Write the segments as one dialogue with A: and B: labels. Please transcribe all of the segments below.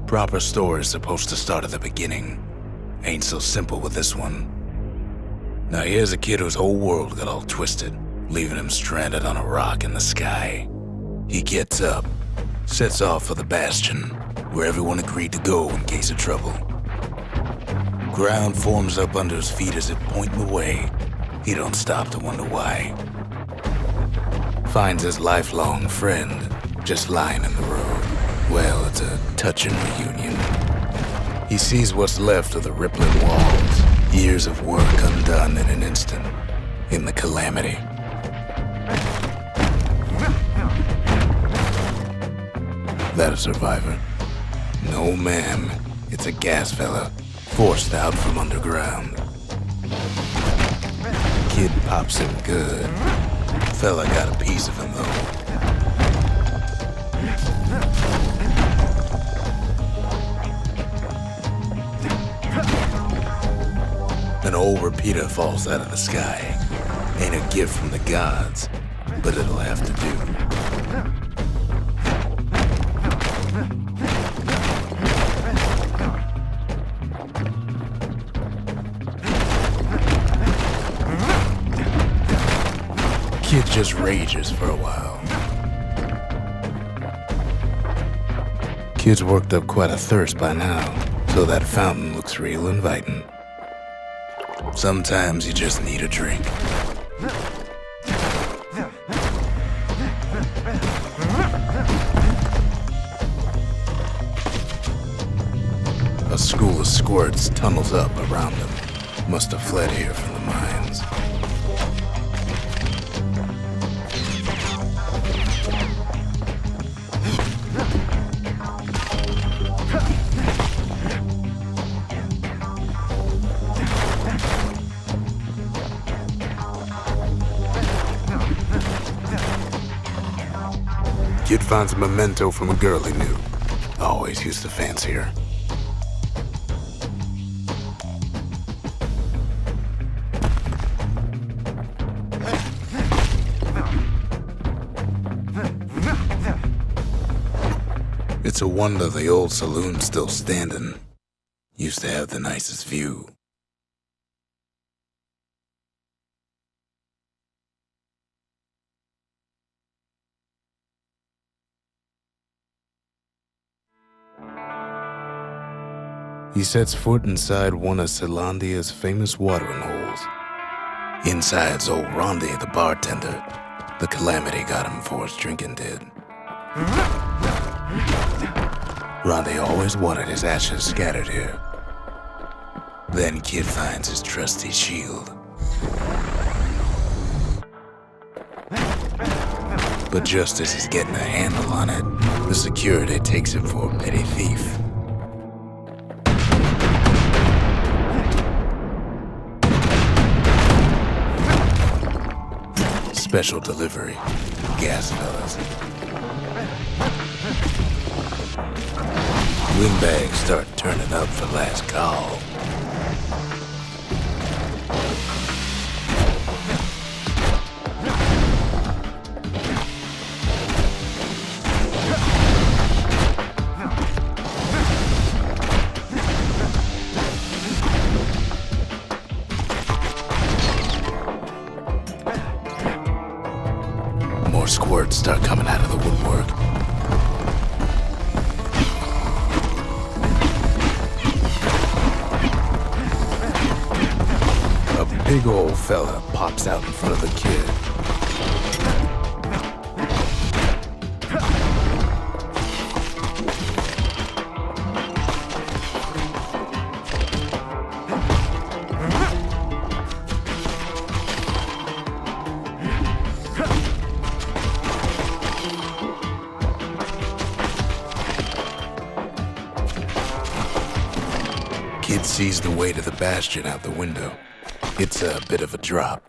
A: Proper story's supposed to start at the beginning. Ain't so simple with this one. Now here's a kid whose whole world got all twisted, leaving him stranded on a rock in the sky. He gets up, sets off for the Bastion, where everyone agreed to go in case of trouble. Ground forms up under his feet as it point him away. He don't stop to wonder why. Finds his lifelong friend just lying in the road. Well, it's a touching reunion. He sees what's left of the rippling walls, years of work undone in an instant, in the calamity. That a survivor? No, ma'am. It's a gas fella, forced out from underground. Kid pops him good. Fella got a piece of him, though. An old repeater falls out of the sky. Ain't a gift from the gods, but it'll have to do. Kid just rages for a while. Kid's worked up quite a thirst by now, so that fountain looks real inviting. Sometimes you just need a drink. A school of squirts tunnels up around them. Must have fled here from the mines. Kid finds a memento from a girl he knew. Always used to fancy her. It's a wonder the old saloon's still standing. Used to have the nicest view. He sets foot inside one of Zealandia's famous watering holes. Inside's old Rondi, the bartender. The calamity got him before his drinking did. Rondi always wanted his ashes scattered here. Then Kid finds his trusty shield. But just as he's getting a handle on it, the security takes him for a petty thief. Special delivery, gas fellas. Windbags start turning up for last call. More squirts start coming out of the woodwork. A big old fella pops out in front of the kid. Kid sees the way to the Bastion out the window. It's a bit of a drop.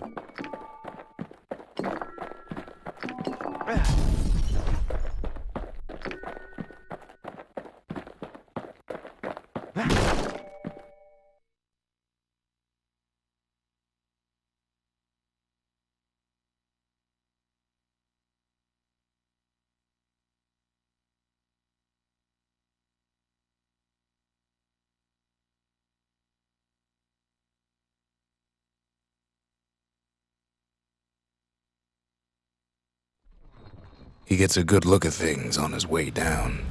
A: He gets a good look at things on his way down.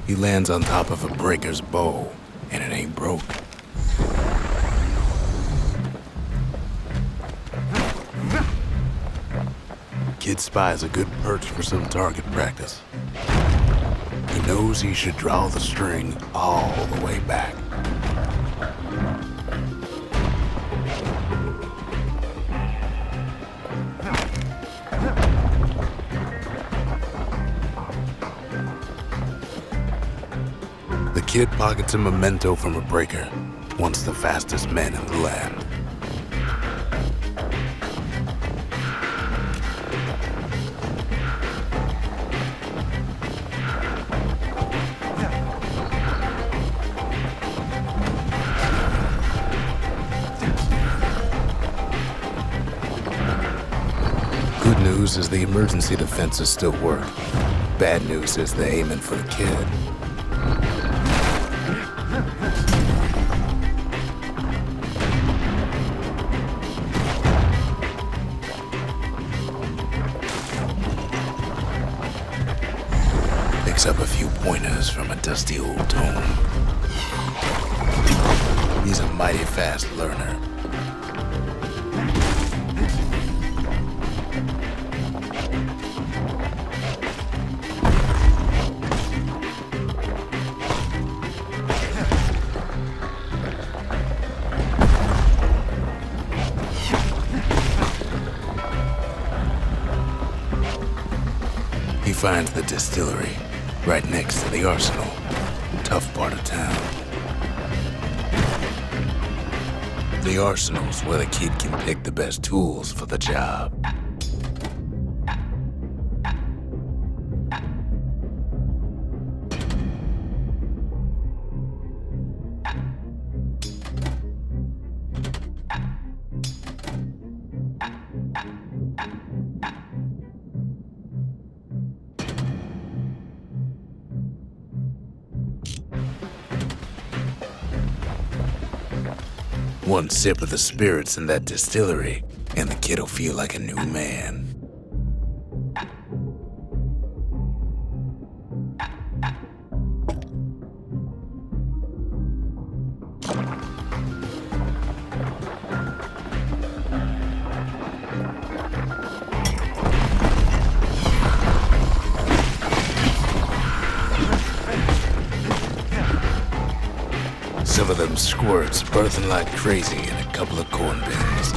A: He lands on top of a breaker's bow, and it ain't broke. Kid spies a good perch for some target practice. He knows he should draw the string all the way back. The kid pockets a memento from a breaker, once the fastest man in the land. Good news is the emergency defenses still work. Bad news is they're aiming for the kid. Picks up a few pointers from a dusty old tome. He's a mighty fast learner. He finds the distillery, right next to the arsenal. Tough part of town. The arsenal's where the kid can pick the best tools for the job. One sip of the spirits in that distillery, and the kid'll feel like a new man. Some of them squirts birthing like crazy in a couple of corn bins.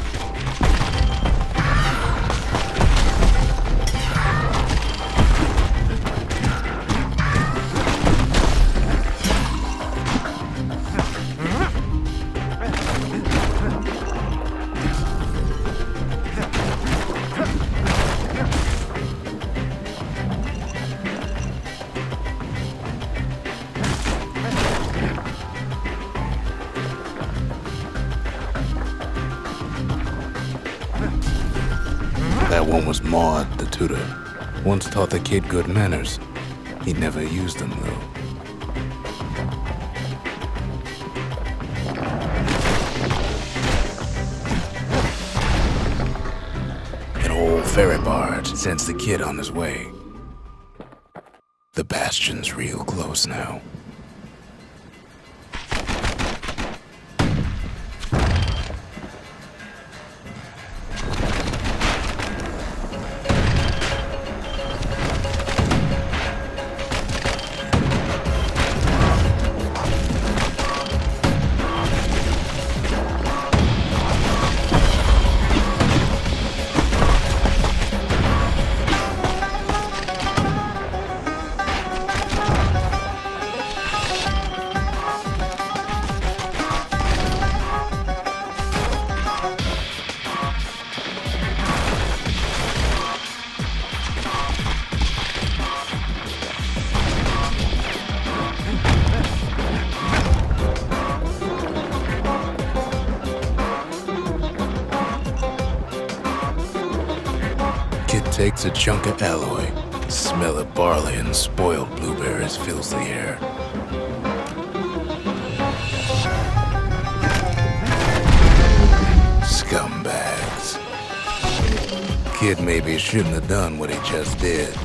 A: That one was Maud, the tutor. Once taught the kid good manners. He never used them, though. An old ferry barge sends the kid on his way. The Bastion's real close now. Takes a chunk of alloy. Smell of barley and spoiled blueberries fills the air. Scumbags. kid maybe shouldn't have done what he just did.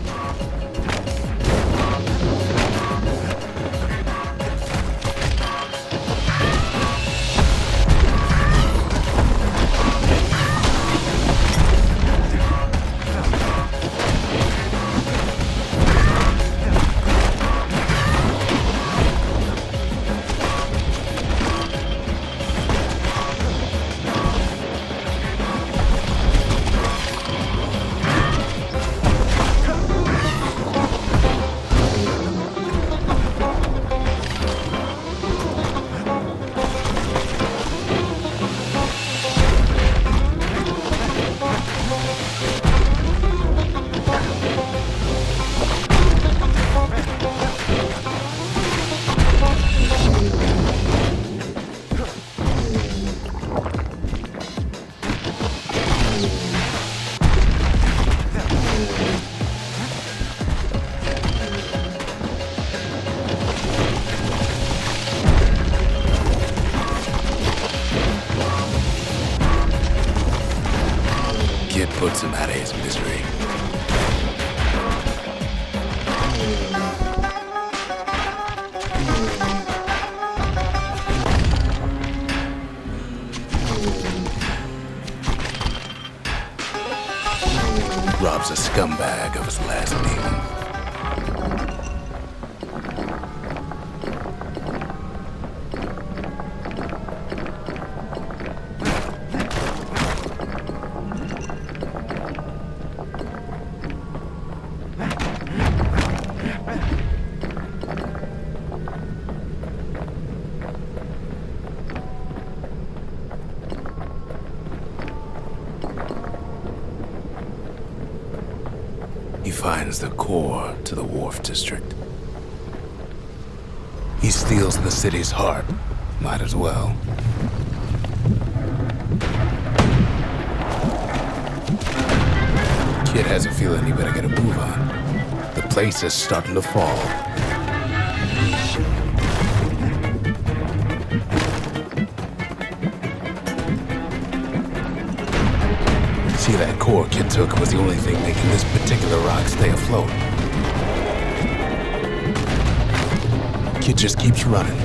A: Puts him out of his misery. Robs a scumbag of his last name. He finds the core to the Wharf District. He steals the city's heart. Might as well. Kid has a feeling he better get a move on. The place is starting to fall. See, that core Kid took was the only thing making this particular rock stay afloat. Kid just keeps running.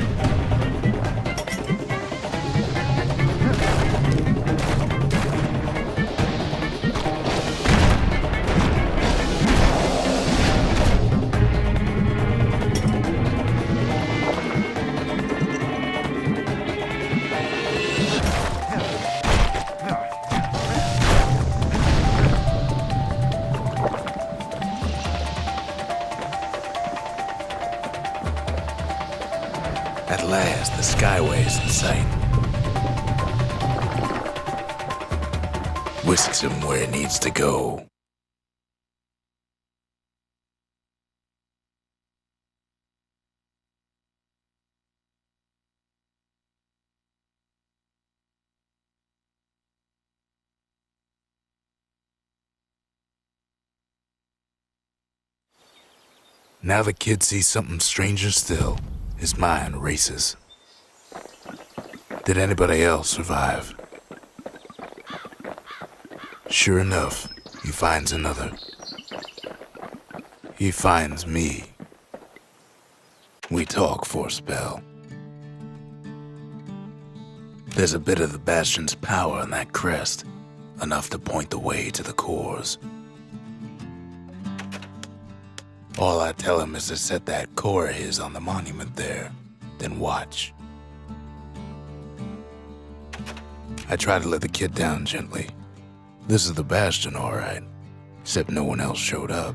A: At last, the skyway's in sight. Whisks him where it needs to go. Now the kid sees something stranger still. His mind races. Did anybody else survive? Sure enough, he finds another. He finds me. We talk for a spell. There's a bit of the Bastion's power in that crest, enough to point the way to the cores. All I tell him is to set that core of his on the monument there, then watch. I try to let the kid down gently. This is the Bastion, all right, except no one else showed up.